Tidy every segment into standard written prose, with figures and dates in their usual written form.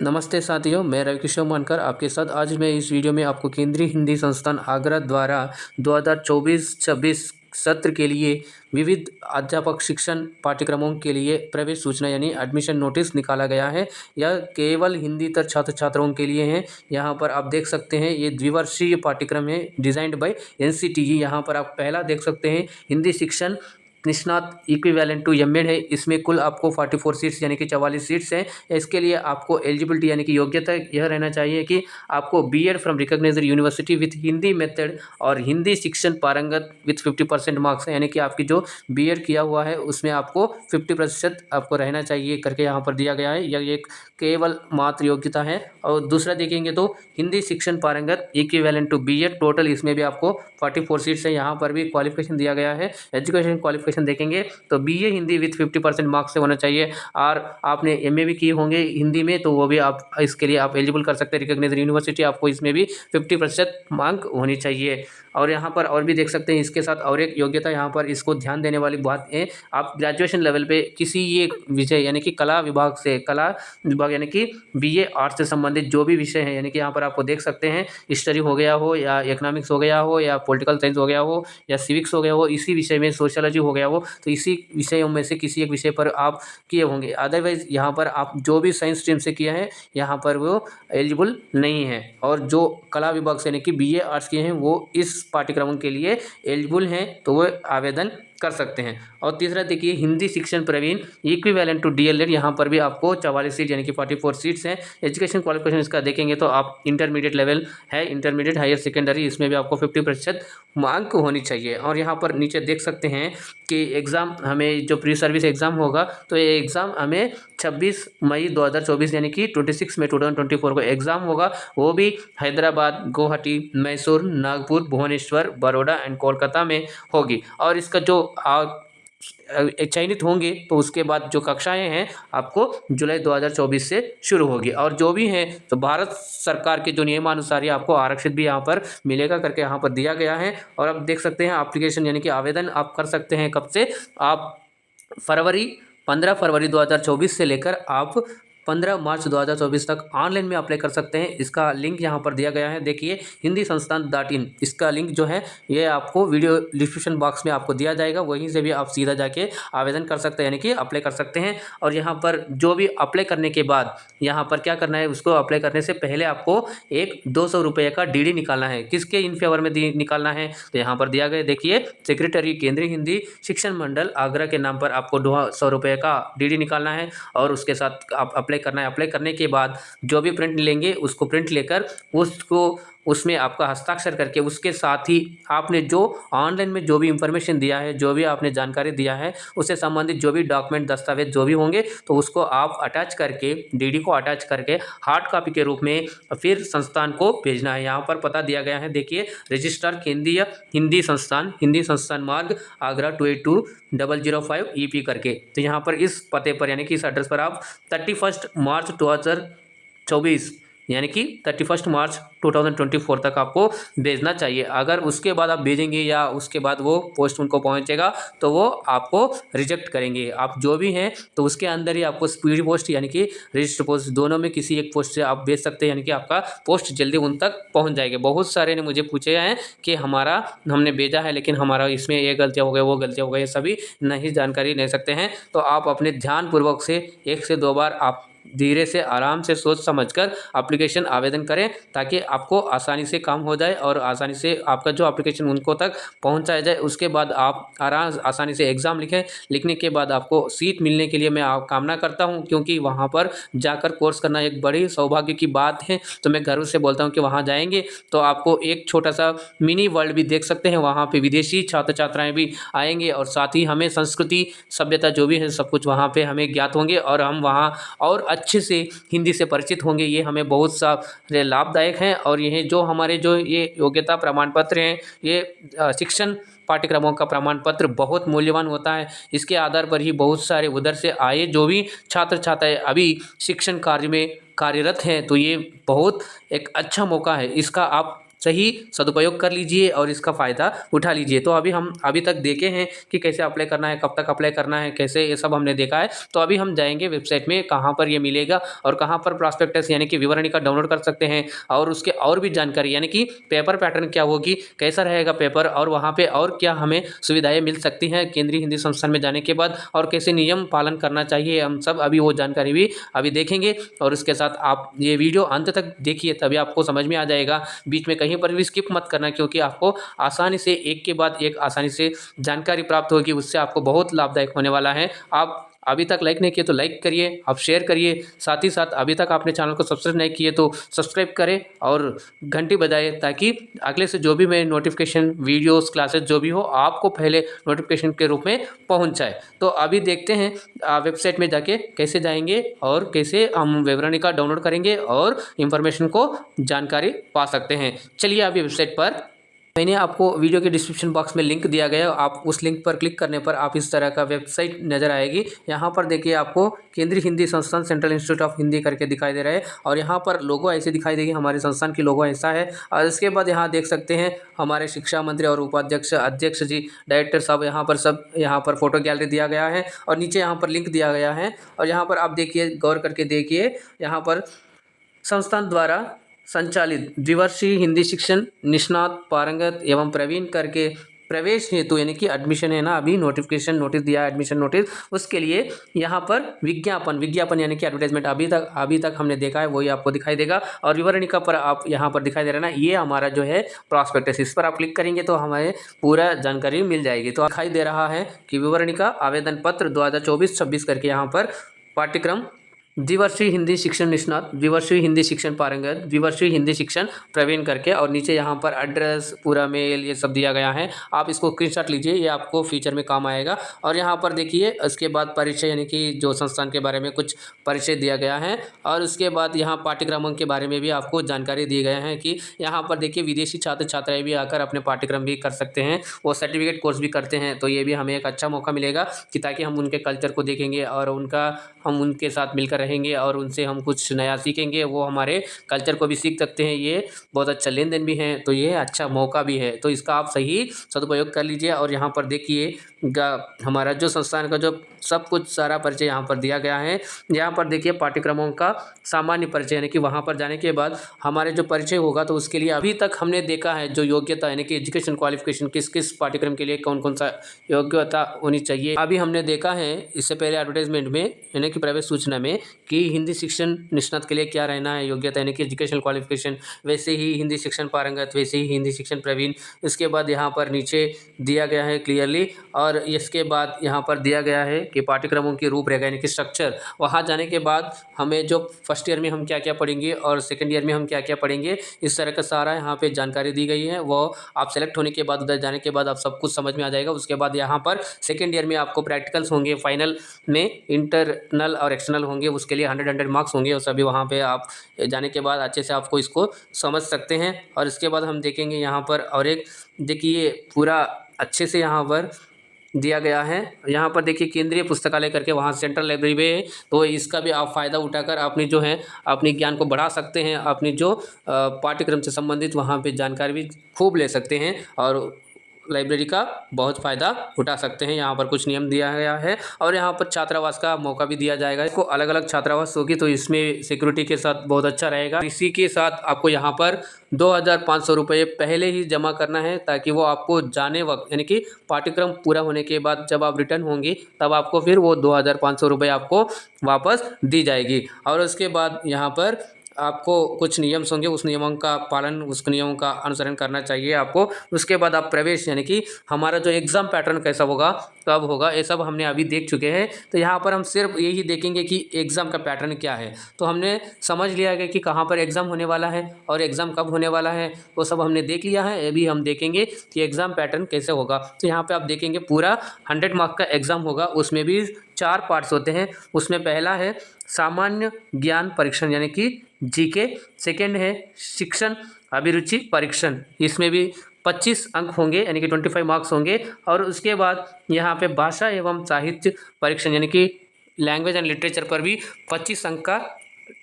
नमस्ते साथियों, मैं रविकिशोर मानकर आपके साथ आज मैं इस वीडियो में आपको केंद्रीय हिंदी संस्थान आगरा द्वारा 2024-26 सत्र के लिए विविध अध्यापक शिक्षण पाठ्यक्रमों के लिए प्रवेश सूचना यानी एडमिशन नोटिस निकाला गया है। यह केवल हिंदीतर छात्र छात्राओं के लिए है। यहाँ पर आप देख सकते हैं ये द्विवर्षीय पाठ्यक्रम है डिजाइंड बाय एनसीटीई। यहाँ पर आप पहला देख सकते हैं हिंदी शिक्षण निष्णात इक्विवेलेंट टू एमएड है। इसमें कुल आपको 44 सीट्स यानी कि 44 सीट्स हैं। इसके लिए आपको एलिजिबिलिटी यानी कि योग्यता यह रहना चाहिए कि आपको BEd from recognised university with Hindi method और हिंदी शिक्षण पारंगत विथ 50% मार्क्स है, यानी कि आपकी जो बीएड किया हुआ है उसमें आपको 50% आपको रहना चाहिए करके यहाँ पर दिया गया है। यह एक केवल मात्र योग्यता है। और दूसरा देखेंगे तो हिंदी शिक्षण पारंगत इक्विवेलेंट टू बीएड, टोटल इसमें भी आपको 44 सीट्स है। यहाँ पर भी क्वालिफिकेशन दिया गया है। एजुकेशन क्वालिफिकेशन देखेंगे तो बीए हिंदी विथ 50% मार्क्स से होना चाहिए और आपने एमए भी किए होंगे हिंदी में तो वो भी आप इसके लिए आप एलिजिबल कर सकते हैं। रिकॉग्नाइज्ड यूनिवर्सिटी आपको इसमें भी 50% मार्क होनी चाहिए। और यहाँ पर और भी देख सकते हैं इसके साथ और एक योग्यता यहाँ पर इसको ध्यान देने वाली बात है, आप ग्रेजुएशन लेवल पे किसी एक विषय यानी कि कला विभाग से, कला विभाग यानी कि बीए आर्ट्स से संबंधित जो भी विषय है, यानी कि यहाँ पर आपको देख सकते हैं हिस्ट्री हो गया हो या इकोनॉमिक्स हो गया हो या पॉलिटिकल साइंस हो गया हो या सिविक्स हो गया हो, इसी विषय में सोशियोलॉजी हो गया हो, तो इसी विषयों में से किसी एक विषय पर आप किए होंगे। अदरवाइज यहाँ पर आप जो भी साइंस स्ट्रीम से किया है यहाँ पर वो एलिजिबल नहीं है। और जो कला विभाग से यानी कि बीए आर्ट्स किए हैं वो इस पाठ्यक्रमों के लिए एलिजिबल हैं, तो वो आवेदन कर सकते हैं। और तीसरा देखिए हिंदी शिक्षण प्रवीण इक्विवेलेंट टू डीएलएड, यहाँ पर भी आपको 44 सीट यानी कि 44 सीट्स हैं। एजुकेशन क्वालिफिकेशन इसका देखेंगे तो आप इंटरमीडिएट लेवल है, इंटरमीडिएट हायर सेकेंडरी, इसमें भी आपको 50% मार्क होनी चाहिए। और यहाँ पर नीचे देख सकते हैं कि एग्ज़ाम हमें जो प्री सर्विस एग्ज़ाम होगा तो ये एग्ज़ाम हमें 26 मई 2024 यानी कि 26 मई 2024 को एग्ज़ाम होगा। वो भी हैदराबाद, गुवाहाटी, मैसूर, नागपुर, भुवनेश्वर, बड़ौदा एंड कोलकाता में होगी। और इसका जो चयनित होंगे तो उसके बाद जो कक्षाएं हैं आपको जुलाई 2024 से शुरू होगी। और जो भी हैं तो भारत सरकार के जो नियमानुसार ही आपको आरक्षित भी यहाँ पर मिलेगा करके यहाँ पर दिया गया है। और आप देख सकते हैं एप्लीकेशन यानी कि आवेदन आप कर सकते हैं कब से, आप 15 फरवरी 2024 से लेकर आप 15 मार्च 2024 तक ऑनलाइन में अप्लाई कर सकते हैं। इसका लिंक यहाँ पर दिया गया है, देखिए हिंदी संस्थान.in, इसका लिंक जो है ये आपको वीडियो डिस्क्रिप्शन बॉक्स में आपको दिया जाएगा, वहीं से भी आप सीधा जाके आवेदन कर सकते हैं यानी कि अप्लाई कर सकते हैं। और यहाँ पर जो भी अप्लाई करने के बाद यहाँ पर क्या करना है, उसको अप्लाई करने से पहले आपको एक 200 रुपये का डीडी निकालना है। किसके इन फेवर में निकालना है तो यहाँ पर दिया गया, देखिए सेक्रेटरी केंद्रीय हिंदी शिक्षण मंडल आगरा के नाम पर आपको 200 रुपये का डीडी निकालना है। और उसके साथ आप अप्लाई करना है। अप्लाई करने के बाद जो भी प्रिंट लेंगे उसको प्रिंट लेकर उसको उसमें आपका हस्ताक्षर करके उसके साथ ही आपने जो ऑनलाइन में जो भी इंफॉर्मेशन दिया है, जो भी आपने जानकारी दिया है, उससे संबंधित जो भी डॉक्यूमेंट दस्तावेज जो भी होंगे तो उसको आप अटैच करके डीडी को अटैच करके हार्ड कॉपी के रूप में फिर संस्थान को भेजना है। यहाँ पर पता दिया गया है, देखिए रजिस्ट्रार केंद्रीय हिंदी संस्थान मार्ग आगरा 282-005 EP करके। तो यहाँ पर इस पते पर यानी कि इस एड्रेस पर आप 31 मार्च 2024 यानी कि 31 मार्च 2024 तक आपको भेजना चाहिए। अगर उसके बाद आप भेजेंगे या उसके बाद वो पोस्ट उनको पहुंचेगा तो वो आपको रिजेक्ट करेंगे। आप जो भी हैं तो उसके अंदर ही आपको स्पीड पोस्ट यानी कि रजिस्टर पोस्ट दोनों में किसी एक पोस्ट से आप भेज सकते हैं, यानी कि आपका पोस्ट जल्दी उन तक पहुँच जाएगा। बहुत सारे ने मुझे पूछे हैं कि हमने भेजा है लेकिन हमारा इसमें ये गलतियाँ हो गई वो गलतियाँ हो गई, ये सभी नहीं जानकारी ले सकते हैं। तो आप अपने ध्यानपूर्वक से 1 से 2 बार आप धीरे से आराम से सोच समझकर एप्लीकेशन आवेदन करें ताकि आपको आसानी से काम हो जाए और आसानी से आपका जो एप्लीकेशन उनको तक पहुंचाया जाए। उसके बाद आप आसानी से एग्ज़ाम लिखें। लिखने के बाद आपको सीट मिलने के लिए मैं कामना करता हूं, क्योंकि वहां पर जाकर कोर्स करना एक बड़ी सौभाग्य की बात है। तो मैं गर्व से बोलता हूं कि वहां जाएंगे तो आपको एक छोटा सा मिनी वर्ल्ड भी देख सकते हैं। वहाँ पर विदेशी छात्र छात्राएँ भी आएंगे और साथ ही हमें संस्कृति सभ्यता जो भी है सब कुछ वहाँ पर हमें ज्ञात होंगे और हम वहाँ और अच्छे से हिंदी से परिचित होंगे। ये हमें बहुत सारे लाभदायक हैं। और यह जो हमारे जो ये योग्यता प्रमाण पत्र हैं, ये शिक्षण पाठ्यक्रमों का प्रमाण पत्र बहुत मूल्यवान होता है। इसके आधार पर ही बहुत सारे उधर से आए जो भी छात्र छात्राएं अभी शिक्षण कार्य में कार्यरत हैं, तो ये बहुत एक अच्छा मौका है। इसका आप सही सदुपयोग कर लीजिए और इसका फ़ायदा उठा लीजिए। तो हम अभी तक देखे हैं कि कैसे अप्लाई करना है, कब तक अप्लाई करना है, कैसे, ये सब हमने देखा है। तो अभी हम जाएंगे वेबसाइट में, कहाँ पर ये मिलेगा और कहाँ पर प्रॉस्पेक्टस यानी कि विवरणी का डाउनलोड कर सकते हैं, और उसके और भी जानकारी यानी कि पेपर पैटर्न क्या होगी, कैसा रहेगा पेपर, और वहाँ पे और क्या हमें सुविधाएं मिल सकती हैं केंद्रीय हिंदी संस्थान में जाने के बाद, और कैसे नियम पालन करना चाहिए, हम सब अभी वो जानकारी भी अभी देखेंगे। और उसके साथ आप ये वीडियो अंत तक देखिए, तभी आपको समझ में आ जाएगा। बीच में कहीं पर भी स्किप मत करना, क्योंकि आपको आसानी से एक के बाद एक आसानी से जानकारी प्राप्त होगी, उससे आपको बहुत लाभदायक होने वाला है। आप अभी तक लाइक नहीं किए तो लाइक करिए, आप शेयर करिए, साथ ही साथ अभी तक आपने चैनल को सब्सक्राइब नहीं किए तो सब्सक्राइब करें और घंटी बजाएं, ताकि अगले से जो भी मैं नोटिफिकेशन, वीडियोस, क्लासेस जो भी हो, आपको पहले नोटिफिकेशन के रूप में पहुंच जाए। तो अभी देखते हैं वेबसाइट में जाके कैसे जाएंगे और कैसे हम विवरणी का डाउनलोड करेंगे और इन्फॉर्मेशन को जानकारी पा सकते हैं। चलिए अभी वेबसाइट पर, मैंने आपको वीडियो के डिस्क्रिप्शन बॉक्स में लिंक दिया गया है, आप उस लिंक पर क्लिक करने पर आप इस तरह का वेबसाइट नज़र आएगी। यहाँ पर देखिए आपको केंद्रीय हिंदी संस्थान सेंट्रल इंस्टीट्यूट ऑफ हिंदी करके दिखाई दे रहा है, और यहाँ पर लोगो ऐसे दिखाई देगी, हमारे संस्थान की लोगो ऐसा है। और इसके बाद यहाँ देख सकते हैं हमारे शिक्षा मंत्री और उपाध्यक्ष, अध्यक्ष जी, डायरेक्टर साहब, यहाँ पर फोटो गैलरी दिया गया है, और नीचे यहाँ पर लिंक दिया गया है। और यहाँ पर आप देखिए, गौर करके देखिए, यहाँ पर संस्थान द्वारा संचालित द्विवर्षीय हिंदी शिक्षण निष्णात पारंगत एवं प्रवीण करके प्रवेश हेतु यानी कि एडमिशन है ना, अभी नोटिफिकेशन नोटिस दिया है, एडमिशन नोटिस, उसके लिए यहाँ पर विज्ञापन यानी कि एडवर्टाइजमेंट अभी तक हमने देखा है, वही आपको दिखाई देगा। और विवरणिका पर आप यहाँ पर दिखाई दे रहा है ना, ये हमारा जो है प्रॉस्पेक्टस, इस पर आप क्लिक करेंगे तो हमें पूरा जानकारी मिल जाएगी। तो दिखाई दे रहा है कि विवरणिका आवेदन पत्र 2024-26 करके यहाँ पर पाठ्यक्रम द्विवर्षीय हिंदी शिक्षण निष्णात, द्विवर्षीय हिंदी शिक्षण पारंगत, द्विवर्षीय हिंदी शिक्षण प्रवीण करके, और नीचे यहाँ पर एड्रेस, पूरा मेल, ये सब दिया गया है। आप इसको स्क्रीनशॉट लीजिए, ये आपको फ्यूचर में काम आएगा। और यहाँ पर देखिए उसके बाद परिचय यानी कि जो संस्थान के बारे में कुछ परिचय दिया गया है, और उसके बाद यहाँ पाठ्यक्रमों के बारे में भी आपको जानकारी दी गए हैं कि यहाँ पर देखिए विदेशी छात्र छात्राएँ भी आकर अपने पाठ्यक्रम भी कर सकते हैं, वो सर्टिफिकेट कोर्स भी करते हैं। तो ये भी हमें एक अच्छा मौका मिलेगा कि ताकि हम उनके कल्चर को देखेंगे और हम उनके साथ मिलकर रहेंगे और उनसे हम कुछ नया सीखेंगे, वो हमारे कल्चर को भी सीख सकते हैं। ये बहुत अच्छा लेन देन भी है, तो ये अच्छा मौका भी है, तो इसका आप सही सदुपयोग कर लीजिए। और यहाँ पर देखिए हमारा जो संस्थान का जो सब कुछ सारा परिचय यहाँ पर दिया गया है। यहाँ पर देखिए पाठ्यक्रमों का सामान्य परिचय यानी कि वहाँ पर जाने के बाद हमारे जो परिचय होगा, तो उसके लिए अभी तक हमने देखा है जो योग्यता यानी कि एजुकेशन क्वालिफिकेशन, किस किस पाठ्यक्रम के लिए कौन कौन सा योग्यता होनी चाहिए, अभी हमने देखा है इससे पहले एडवर्टाइजमेंट में यानी कि प्रवेश सूचना में, कि हिंदी शिक्षण निष्णात के लिए क्या रहना है योग्यता यानी कि एजुकेशनल क्वालिफिकेशन, वैसे ही हिंदी शिक्षण पारंगत, वैसे ही हिंदी शिक्षण प्रवीण। इसके बाद यहाँ पर नीचे दिया गया है क्लियरली, और इसके बाद यहाँ पर दिया गया है कि पाठ्यक्रमों की रूपरेखा यानी कि स्ट्रक्चर, वहाँ जाने के बाद हमें जो फर्स्ट ईयर में हम क्या क्या पढ़ेंगे और सेकेंड ईयर में हम क्या क्या पढ़ेंगे, इस तरह का सारा यहाँ पे जानकारी दी गई है। वो आप सेलेक्ट होने के बाद, उधर जाने के बाद आप सब कुछ समझ में आ जाएगा। उसके बाद यहाँ पर सेकेंड ईयर में आपको प्रैक्टिकल्स होंगे, फाइनल में इंटरनल और एक्सटर्नल होंगे, उसके लिए 100 मार्क्स होंगे, और सभी वहाँ पे आप जाने के बाद अच्छे से आपको इसको समझ सकते हैं। और इसके बाद हम देखेंगे यहाँ पर, और एक देखिए पूरा अच्छे से यहाँ पर दिया गया है। यहाँ पर देखिए केंद्रीय पुस्तकालय करके, वहाँ सेंट्रल लाइब्रेरी में है, तो इसका भी आप फ़ायदा उठाकर अपनी जो है अपनी ज्ञान को बढ़ा सकते हैं, अपनी जो पाठ्यक्रम से संबंधित वहाँ पे जानकारी भी खूब ले सकते हैं और लाइब्रेरी का बहुत फ़ायदा उठा सकते हैं। यहाँ पर कुछ नियम दिया गया है, और यहाँ पर छात्रावास का मौका भी दिया जाएगा। इसको अलग अलग छात्रावास होगी, तो इसमें सिक्योरिटी के साथ बहुत अच्छा रहेगा। इसी के साथ आपको यहाँ पर 2500 रुपये पहले ही जमा करना है, ताकि वो आपको जाने वक्त यानी कि पाठ्यक्रम पूरा होने के बाद जब आप रिटर्न होंगी, तब आपको फिर वो 2500 रुपये आपको वापस दी जाएगी। और उसके बाद यहाँ पर आपको कुछ नियम होंगे, उस नियमों का पालन, उस नियमों का अनुसरण करना चाहिए आपको। उसके बाद आप प्रवेश यानी कि हमारा जो एग्ज़ाम पैटर्न कैसा होगा, कब होगा, ये सब हमने अभी देख चुके हैं। तो यहाँ पर हम सिर्फ यही देखेंगे कि एग्ज़ाम का पैटर्न क्या है। तो हमने समझ लिया है कि कहाँ पर एग्ज़ाम होने वाला है और एग्ज़ाम कब होने वाला है, वो सब हमने देख लिया है। अभी हम देखेंगे कि एग्ज़ाम पैटर्न कैसे होगा। तो यहाँ पर आप देखेंगे पूरा 100 मार्क्स का एग्ज़ाम होगा, उसमें भी 4 पार्ट्स होते हैं। उसमें पहला है सामान्य ज्ञान परीक्षण यानी कि जीके, सेकेंड है शिक्षण अभिरुचि परीक्षण, इसमें भी 25 अंक होंगे यानी कि 25 मार्क्स होंगे। और उसके बाद यहाँ पे भाषा एवं साहित्य परीक्षण यानी कि लैंग्वेज एंड लिटरेचर पर भी 25 अंक का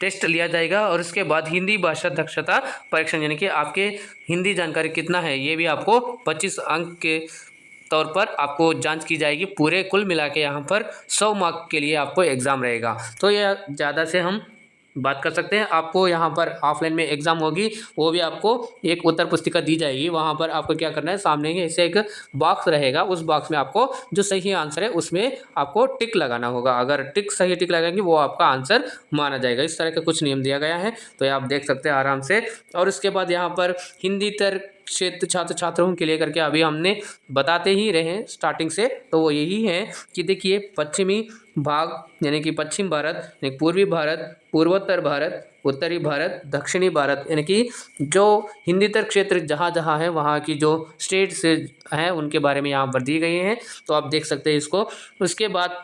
टेस्ट लिया जाएगा और उसके बाद हिंदी भाषा दक्षता परीक्षण यानी कि आपके हिंदी जानकारी कितना है ये भी आपको 25 अंक के तौर पर आपको जांच की जाएगी। पूरे कुल मिला के यहाँ पर 100 मार्क के लिए आपको एग्ज़ाम रहेगा। तो यह ज़्यादा से हम बात कर सकते हैं। आपको यहाँ पर ऑफलाइन में एग्ज़ाम होगी, वो भी आपको एक उत्तर पुस्तिका दी जाएगी। वहाँ पर आपको क्या करना है, सामने ही ऐसे एक बॉक्स रहेगा, उस बॉक्स में आपको जो सही आंसर है उसमें आपको टिक लगाना होगा। अगर सही टिक लगाएंगे वो आपका आंसर माना जाएगा। इस तरह का कुछ नियम दिया गया है, तो ये आप देख सकते हैं आराम से। और उसके बाद यहाँ पर हिंदी तर क्षेत्र छात्र छात्राओं के लिए करके अभी हमने बताते ही रहे हैं स्टार्टिंग से, तो वो यही है कि देखिए पश्चिमी भाग यानी कि पश्चिम भारत, यानी पूर्वी भारत, पूर्वोत्तर भारत, उत्तरी भारत, दक्षिणी भारत, यानी कि जो हिंदीतर क्षेत्र जहाँ जहाँ है वहाँ की जो स्टेट से हैं उनके बारे में यहाँ पर दी गई हैं। तो आप देख सकते हैं इसको। उसके बाद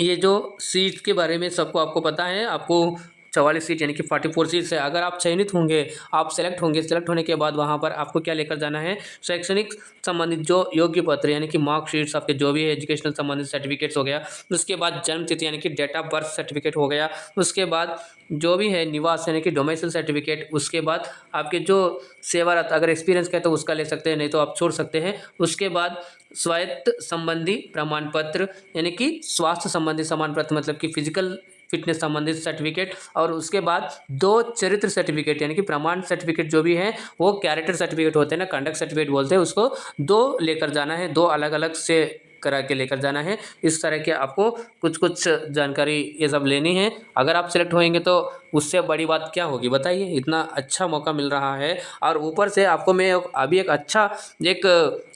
ये जो सीट के बारे में सबको आपको पता है, आपको 44 सीट यानी कि 44 सीट है। अगर आप चयनित होंगे, आप सेलेक्ट होंगे, सेलेक्ट होने के बाद वहाँ पर आपको क्या लेकर जाना है, शैक्षणिक संबंधित जो योग्य पत्र यानी कि मार्कशीट्स आपके जो भी है, एजुकेशनल संबंधित सर्टिफिकेट्स हो गया, उसके बाद जन्म तिथि यानी कि डेट ऑफ बर्थ सर्टिफिकेट हो गया, उसके बाद जो भी है निवास यानी कि डोमिसाइल सर्टिफिकेट, उसके बाद आपके जो सेवारत अगर एक्सपीरियंस का है तो उसका ले सकते हैं, नहीं तो आप छोड़ सकते हैं। उसके बाद स्वायत्त संबंधी प्रमाण पत्र यानी कि स्वास्थ्य संबंधी प्रमाण पत्र मतलब कि फिजिकल फिटनेस संबंधित सर्टिफिकेट, और उसके बाद 2 चरित्र सर्टिफिकेट यानी कि प्रमाण सर्टिफिकेट जो भी है वो कैरेक्टर सर्टिफिकेट होते हैं ना, कंडक्ट सर्टिफिकेट बोलते हैं उसको, 2 लेकर जाना है, 2 अलग अलग से करा के लेकर जाना है। इस तरह के आपको कुछ कुछ जानकारी ये सब लेनी है। अगर आप सिलेक्ट होएंगे तो उससे बड़ी बात क्या होगी बताइए, इतना अच्छा मौका मिल रहा है। और ऊपर से आपको मैं अभी एक अच्छा एक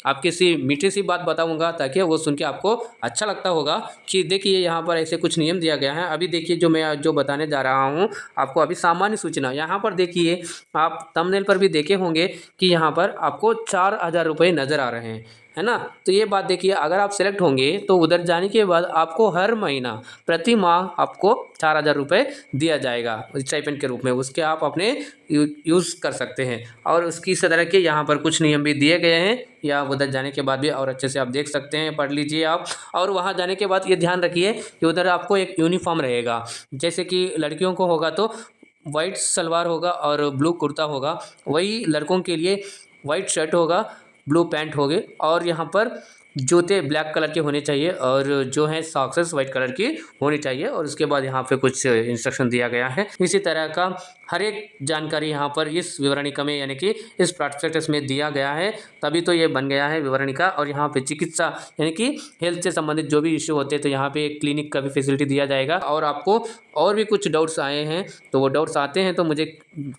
आपकी सी मीठी सी बात बताऊंगा ताकि वो सुन के आपको अच्छा लगता होगा कि देखिए यहाँ पर ऐसे कुछ नियम दिया गया है। अभी देखिए जो मैं जो बताने जा रहा हूँ आपको, अभी सामान्य सूचना यहाँ पर देखिए, आप थंबनेल पर भी देखे होंगे कि यहाँ पर आपको 4,000 रुपये नज़र आ रहे हैं, है ना। तो ये बात देखिए, अगर आप सेलेक्ट होंगे तो उधर जाने के बाद आपको हर महीना प्रति माह आपको 4,000 रुपये दिया जाएगा स्टाइपेंड के रूप में, उसके आप अपने यूज़ कर सकते हैं। और उसकी इस तरह के यहाँ पर कुछ नियम भी दिए गए हैं, या उधर जाने के बाद भी और अच्छे से आप देख सकते हैं, पढ़ लीजिए आप। और वहाँ जाने के बाद ये ध्यान रखिए कि उधर आपको एक यूनिफॉर्म रहेगा, जैसे कि लड़कियों को होगा तो वाइट सलवार होगा और ब्लू कुर्ता होगा, वही लड़कों के लिए वाइट शर्ट होगा, ब्लू पैंट हो गए, और यहाँ पर जूते ब्लैक कलर के होने चाहिए, और जो है सॉक्सेस वाइट कलर की होनी चाहिए। और उसके बाद यहाँ पे कुछ इंस्ट्रक्शन दिया गया है। इसी तरह का हर एक जानकारी यहाँ पर इस विवरणिका में यानी कि इस प्रॉस्पेक्टस में दिया गया है, तभी तो ये बन गया है विवरणिका। और यहाँ पे चिकित्सा यानी कि हेल्थ से संबंधित जो भी इश्यू होते हैं तो यहाँ पे एक क्लिनिक का भी फैसिलिटी दिया जाएगा। और आपको और भी कुछ डाउट्स आए हैं तो वो डाउट्स आते हैं तो मुझे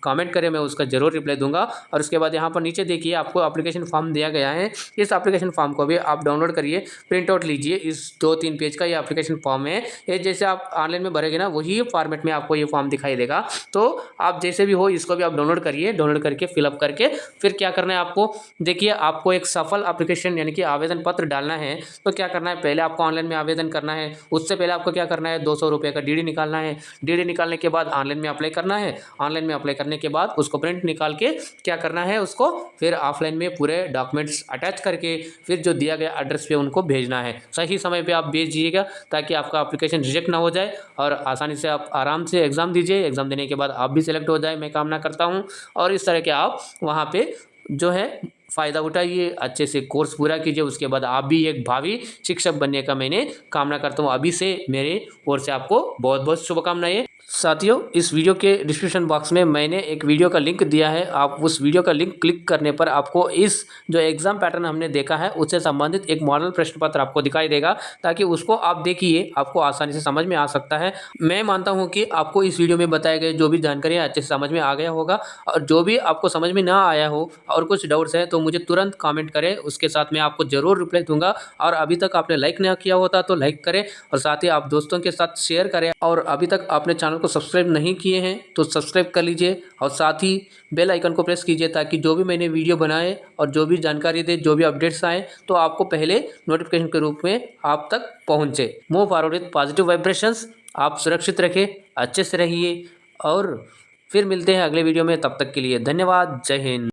कमेंट करें, मैं उसका ज़रूर रिप्लाई दूंगा। और उसके बाद यहाँ पर नीचे देखिए आपको एप्लीकेशन फॉर्म दिया गया है, इस एप्लीकेशन फॉर्म को भी आप डाउनलोड करिए, प्रिंट आउट लीजिए। इस 2-3 पेज का ये एप्लीकेशन फॉर्म है, ये जैसे आप ऑनलाइन में भरेंगे ना वही फॉर्मेट में आपको ये फॉर्म दिखाई देगा। तो आप जैसे भी हो इसको भी आप डाउनलोड करिए, डाउनलोड करके फिलअप करके फिर क्या करना है आपको, देखिए आपको एक सफल एप्लीकेशन यानी कि आवेदन पत्र डालना है। तो क्या करना है, पहले आपको ऑनलाइन में आवेदन करना है, उससे पहले आपको क्या करना है 200 रुपये का डीडी निकालना है। डीडी निकालने के बाद ऑनलाइन में अप्लाई करना है, ऑनलाइन में अप्लाई करने के बाद उसको प्रिंट निकाल के क्या करना है, उसको फिर ऑफलाइन में पूरे डॉक्यूमेंट्स अटैच करके फिर जो दिया गया एड्रेस पे उनको भेजना है। सही समय पे आप भेज दीजिएगा ताकि आपका एप्लीकेशन रिजेक्ट ना हो जाए और आसानी से आप आराम से एग्ज़ाम दीजिए। एग्ज़ाम देने के बाद आप भी सिलेक्ट हो जाए, मैं कामना करता हूँ। और इस तरह के आप वहाँ पे जो है फ़ायदा उठाइए, अच्छे से कोर्स पूरा कीजिए, उसके बाद आप भी एक भावी शिक्षक बनने का मैंने कामना करता हूँ। अभी से मेरे ओर से आपको बहुत बहुत शुभकामनाएं। साथियों, इस वीडियो के डिस्क्रिप्शन बॉक्स में मैंने एक वीडियो का लिंक दिया है, आप उस वीडियो का लिंक क्लिक करने पर आपको इस जो एग्ज़ाम पैटर्न हमने देखा है उससे संबंधित एक मॉडल प्रश्न पत्र आपको दिखाई देगा, ताकि उसको आप देखिए, आपको आसानी से समझ में आ सकता है। मैं मानता हूं कि आपको इस वीडियो में बताए गए जो भी जानकारी है अच्छे से समझ में आ गया होगा, और जो भी आपको समझ में ना आया हो और कुछ डाउट्स हैं तो मुझे तुरंत कॉमेंट करें, उसके साथ मैं आपको ज़रूर रिप्लाई दूंगा। और अभी तक आपने लाइक ना किया होता तो लाइक करें, और साथ ही आप दोस्तों के साथ शेयर करें। और अभी तक आपने चैनल को सब्सक्राइब नहीं किए हैं तो सब्सक्राइब कर लीजिए, और साथ ही बेल आइकन को प्रेस कीजिए ताकि जो भी मैंने वीडियो बनाए और जो भी जानकारी दे, जो भी अपडेट्स आए तो आपको पहले नोटिफिकेशन के रूप में आप तक पहुंचे। Move forward with positive vibrations. आप सुरक्षित रखें, अच्छे से रहिए, और फिर मिलते हैं अगले वीडियो में। तब तक के लिए धन्यवाद। जय हिंद।